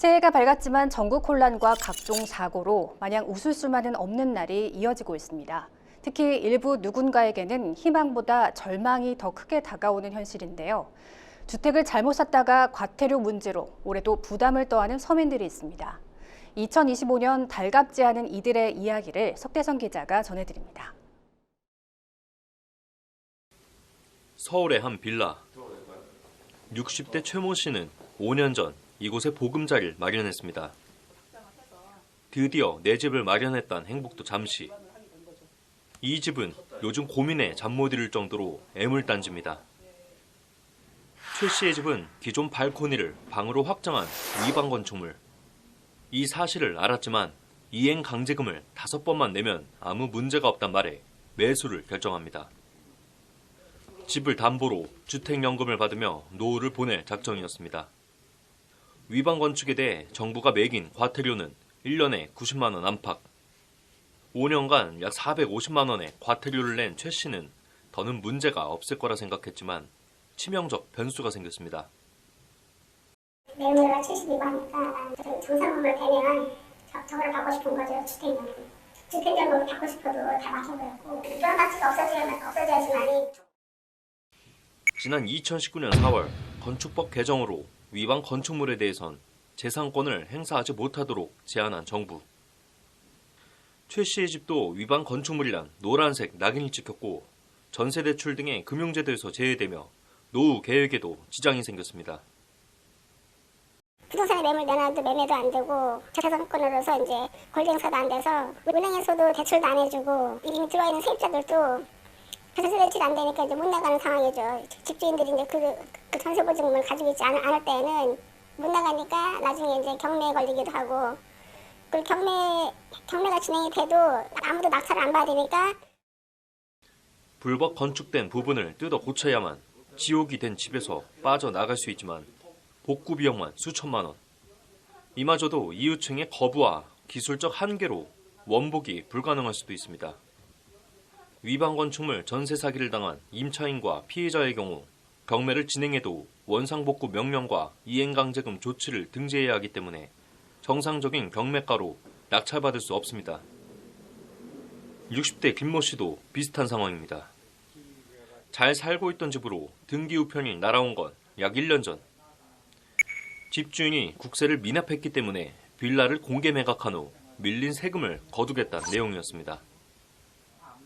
새해가 밝았지만 전국 혼란과 각종 사고로 마냥 웃을 수만은 없는 날이 이어지고 있습니다. 특히 일부 누군가에게는 희망보다 절망이 더 크게 다가오는 현실인데요. 주택을 잘못 샀다가 과태료 문제로 올해도 부담을 떠하는 서민들이 있습니다. 2025년 달갑지 않은 이들의 이야기를 석대성 기자가 전해드립니다. 서울의 한 빌라. 60대 최모 씨는 5년 전 이곳에 보금자리를 마련했습니다. 드디어 내 집을 마련했다는 행복도 잠시. 이 집은 요즘 고민에 잠 못 이룰 정도로 애물단지입니다. 최 씨의 집은 기존 발코니를 방으로 확장한 위반 건축물. 이 사실을 알았지만 이행 강제금을 5번만 내면 아무 문제가 없단 말에 매수를 결정합니다. 집을 담보로 주택연금을 받으며 노후를 보낼 작정이었습니다. 위반 건축에 대해 정부가 매긴 과태료는 1년에 90만 원 안팎. 5년간 약 450만 원의 과태료를 낸 최 씨는 더는 문제가 없을 거라 생각했지만 치명적 변수가 생겼습니다. 매물가 72만이니까 정상금을 대면 저걸 받고 싶은 거죠. 주택연금. 주택연금 받고 싶어도 다 막혀버렸고 이런 가치가 없어져야지만이. 지난 2019년 4월 건축법 개정으로 위반 건축물에 대해선 재산권을 행사하지 못하도록 제한한 정부. 최 씨의 집도 위반 건축물이란 노란색 낙인을 찍혔고 전세대출 등의 금융제도에서 제외되며 노후 계획에도 지장이 생겼습니다. 부동산에 매물 내놔도 매매도 안 되고 재산권으로서 이제 권리 행사도 안 돼서 은행에서도 대출도 안 해주고 이미 들어있는 세입자들도 전세 대출이 안 되니까 이제 못 나가는 상황이죠. 집주인들이 이제 그 전세 보증금을 가지고 있지 않을 때에는 못 나가니까 나중에 이제 경매에 걸리기도 하고 그리고 경매가 진행이 돼도 아무도 낙찰을 안 받으니까 불법 건축된 부분을 뜯어 고쳐야만 지옥이 된 집에서 빠져나갈 수 있지만 복구 비용만 수천만 원. 이마저도 이웃층의 거부와 기술적 한계로 원복이 불가능할 수도 있습니다. 위반 건축물 전세 사기를 당한 임차인과 피해자의 경우 경매를 진행해도 원상복구 명령과 이행강제금 조치를 등재해야 하기 때문에 정상적인 경매가로 낙찰받을 수 없습니다. 60대 김모 씨도 비슷한 상황입니다. 잘 살고 있던 집으로 등기 우편이 날아온 건 약 1년 전. 집주인이 국세를 미납했기 때문에 빌라를 공개 매각한 후 밀린 세금을 거두겠다는 내용이었습니다.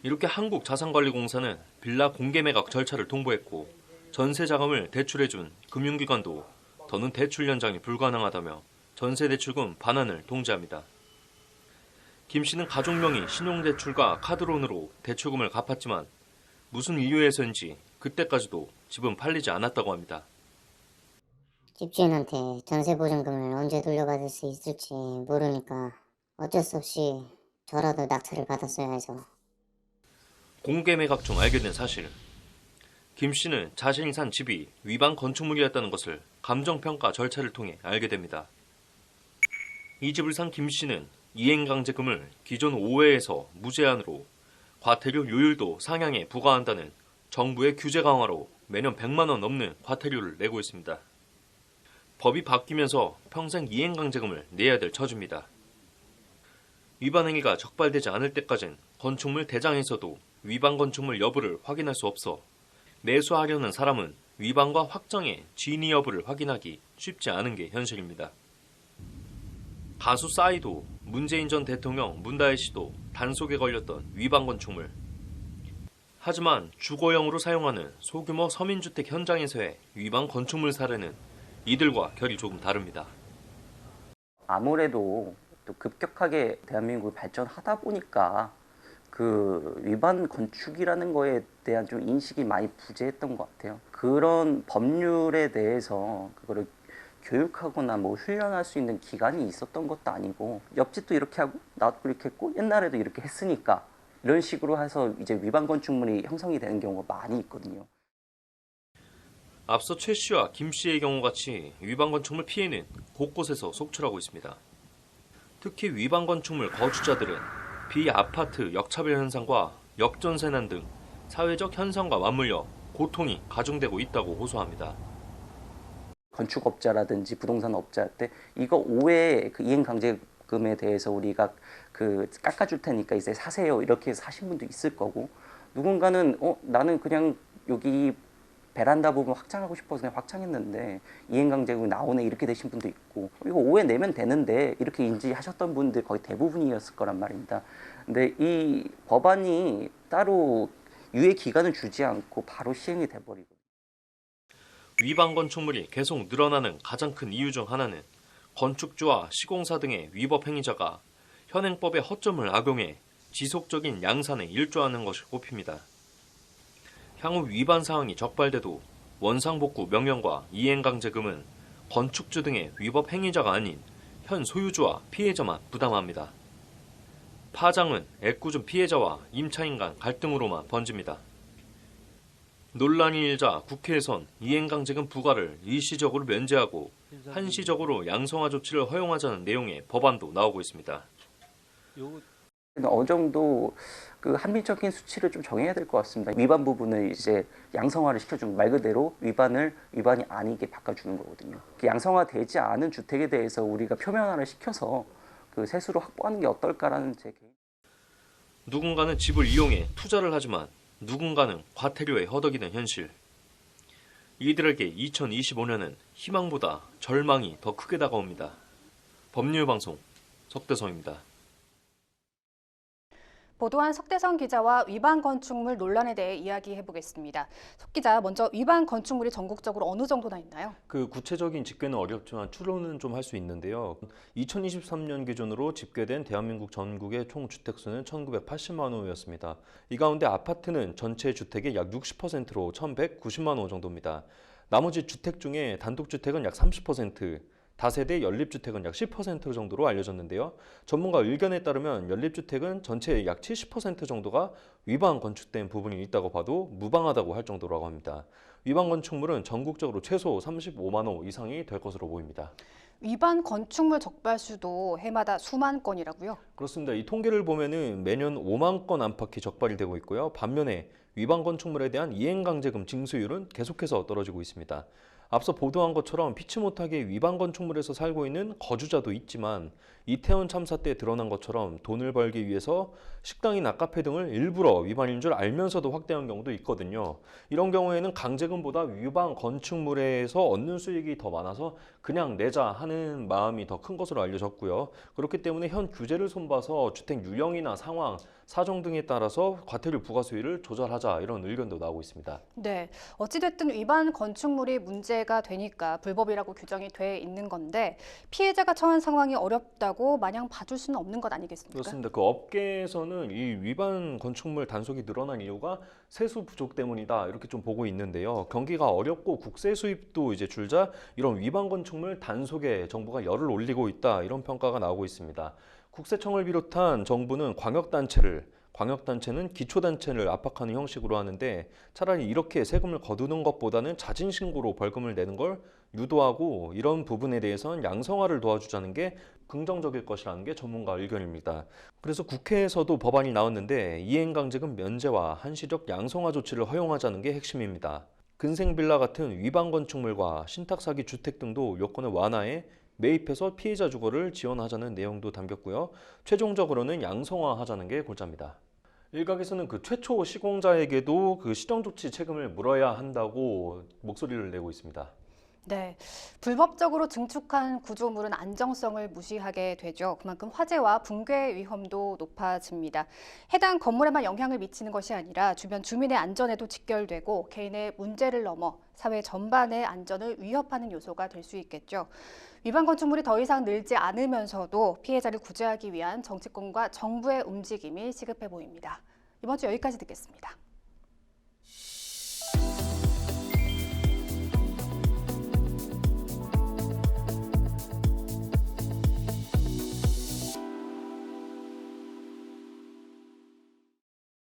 이렇게 한국자산관리공사는 빌라 공개 매각 절차를 통보했고 전세 자금을 대출해준 금융기관도 더는 대출 연장이 불가능하다며 전세대출금 반환을 통지합니다. 김 씨는 가족명의 신용대출과 카드론으로 대출금을 갚았지만 무슨 이유에서인지 그때까지도 집은 팔리지 않았다고 합니다. 집주인한테 전세보증금을 언제 돌려받을 수 있을지 모르니까 어쩔 수 없이 저라도 낙찰을 받았어야 해서. 공개 매각 중 알게 된 사실. 김 씨는 자신이 산 집이 위반 건축물이었다는 것을 감정평가 절차를 통해 알게 됩니다. 이 집을 산 김 씨는 이행강제금을 기존 5회에서 무제한으로 과태료 요율도 상향에 부과한다는 정부의 규제 강화로 매년 100만 원 넘는 과태료를 내고 있습니다. 법이 바뀌면서 평생 이행강제금을 내야 될 처지입니다. 위반 행위가 적발되지 않을 때까진 건축물 대장에서도 위반 건축물 여부를 확인할 수 없어 매수하려는 사람은 위반과 확정의 진위 여부를 확인하기 쉽지 않은 게 현실입니다. 가수 싸이도 문재인 전 대통령 문다혜 씨도 단속에 걸렸던 위반 건축물. 하지만 주거용으로 사용하는 소규모 서민주택 현장에서의 위반 건축물 사례는 이들과 결이 조금 다릅니다. 아무래도 또 급격하게 대한민국이 발전하다 보니까 그 위반 건축이라는 거에 대한 좀 인식이 많이 부재했던 것 같아요. 그런 법률에 대해서 그거를 교육하거나 뭐 훈련할 수 있는 기간이 있었던 것도 아니고 옆집도 이렇게 하고 나도 이렇게 했고 옛날에도 이렇게 했으니까 이런 식으로 해서 이제 위반 건축물이 형성이 되는 경우가 많이 있거든요. 앞서 최 씨와 김 씨의 경우같이 위반 건축물 피해는 곳곳에서 속출하고 있습니다. 특히 위반 건축물 거주자들은 비아파트 역차별 현상과 역전세난 등 사회적 현상과 맞물려 고통이 가중되고 있다고 호소합니다. 건축업자라든지 부동산 업자한테 이거 5회 그 이행강제금에 대해서 우리가 그 깎아줄 테니까 이제 사세요 이렇게 해서 사신 분도 있을 거고, 누군가는 나는 그냥 여기 베란다 부분 확장하고 싶어서 그냥 확장했는데 이행강제금이 나오네 이렇게 되신 분도 있고, 이거 5회 내면 되는데 이렇게 인지하셨던 분들 거의 대부분이었을 거란 말입니다. 근데 이 법안이 따로 유예 기간을 주지 않고 바로 시행이 돼버리고, 위반 건축물이 계속 늘어나는 가장 큰 이유 중 하나는 건축주와 시공사 등의 위법 행위자가 현행법의 허점을 악용해 지속적인 양산에 일조하는 것을 꼽힙니다. 향후 위반 사항이 적발돼도 원상복구 명령과 이행강제금은 건축주 등의 위법 행위자가 아닌 현 소유주와 피해자만 부담합니다. 파장은 애꿎은 피해자와 임차인 간 갈등으로만 번집니다. 논란이 일자 국회에선 이행강제금 부과를 일시적으로 면제하고 한시적으로 양성화 조치를 허용하자는 내용의 법안도 나오고 있습니다. 어느 정도 그 합리적인 수치를 좀 정해야 될 것 같습니다. 위반 부분을 이제 양성화를 시켜주는, 말 그대로 위반이 아니게 바꿔주는 거거든요. 그 양성화되지 않은 주택에 대해서 우리가 표면화를 시켜서 그 세수로 확보하는 게 어떨까라는 제 개인. 누군가는 집을 이용해 투자를 하지만 누군가는 과태료에 허덕이는 현실. 이들에게 2025년은 희망보다 절망이 더 크게 다가옵니다. 법률방송 석대성입니다. 보도한 석대성 기자와 위반 건축물 논란에 대해 이야기해보겠습니다. 석 기자, 먼저 위반 건축물이 전국적으로 어느 정도나 있나요? 그 구체적인 집계는 어렵지만 추론은 좀 할 수 있는데요. 2023년 기준으로 집계된 대한민국 전국의 총 주택수는 1980만 호였습니다. 이 가운데 아파트는 전체 주택의 약 60%로 1190만 호 정도입니다. 나머지 주택 중에 단독주택은 약 30%, 다세대 연립주택은 약 10% 정도로 알려졌는데요. 전문가 의견에 따르면 연립주택은 전체의 약 70% 정도가 위반 건축된 부분이 있다고 봐도 무방하다고 할 정도라고 합니다. 위반 건축물은 전국적으로 최소 35만 호 이상이 될 것으로 보입니다. 위반 건축물 적발수도 해마다 수만 건이라고요? 그렇습니다. 이 통계를 보면은 매년 5만 건 안팎이 적발이 되고 있고요. 반면에 위반 건축물에 대한 이행강제금 징수율은 계속해서 떨어지고 있습니다. 앞서 보도한 것처럼 피치 못하게 위반 건축물에서 살고 있는 거주자도 있지만 이태원 참사 때 드러난 것처럼 돈을 벌기 위해서 식당이나 카페 등을 일부러 위반인 줄 알면서도 확대한 경우도 있거든요. 이런 경우에는 강제금보다 위반 건축물에서 얻는 수익이 더 많아서 그냥 내자 하는 마음이 더 큰 것으로 알려졌고요. 그렇기 때문에 현 규제를 손봐서 주택 유형이나 상황, 사정 등에 따라서 과태료 부과 수위를 조절하자, 이런 의견도 나오고 있습니다. 네, 어찌됐든 위반 건축물이 문제가 되니까 불법이라고 규정이 돼 있는 건데 피해자가 처한 상황이 어렵다고 마냥 봐줄 수는 없는 것 아니겠습니까? 그렇습니다. 그 업계에서는 이 위반 건축물 단속이 늘어난 이유가 세수 부족 때문이다, 이렇게 좀 보고 있는데요. 경기가 어렵고 국세 수입도 이제 줄자 이런 위반 건축물 단속에 정부가 열을 올리고 있다, 이런 평가가 나오고 있습니다. 국세청을 비롯한 정부는 광역단체는 기초단체를 압박하는 형식으로 하는데, 차라리 이렇게 세금을 거두는 것보다는 자진신고로 벌금을 내는 걸 유도하고 이런 부분에 대해서는 양성화를 도와주자는 게 긍정적일 것이라는 게 전문가 의견입니다. 그래서 국회에서도 법안이 나왔는데 이행강제금 면제와 한시적 양성화 조치를 허용하자는 게 핵심입니다. 근생빌라 같은 위반 건축물과 신탁사기 주택 등도 요건을 완화해 매입해서 피해자 주거를 지원하자는 내용도 담겼고요. 최종적으로는 양성화하자는 게 골자입니다. 일각에서는 그 최초 시공자에게도 그 시정조치 책임을 물어야 한다고 목소리를 내고 있습니다. 네, 불법적으로 증축한 구조물은 안정성을 무시하게 되죠. 그만큼 화재와 붕괴 위험도 높아집니다. 해당 건물에만 영향을 미치는 것이 아니라 주변 주민의 안전에도 직결되고 개인의 문제를 넘어 사회 전반의 안전을 위협하는 요소가 될 수 있겠죠. 위반 건축물이 더 이상 늘지 않으면서도 피해자를 구제하기 위한 정치권과 정부의 움직임이 시급해 보입니다. 이번 주 여기까지 듣겠습니다.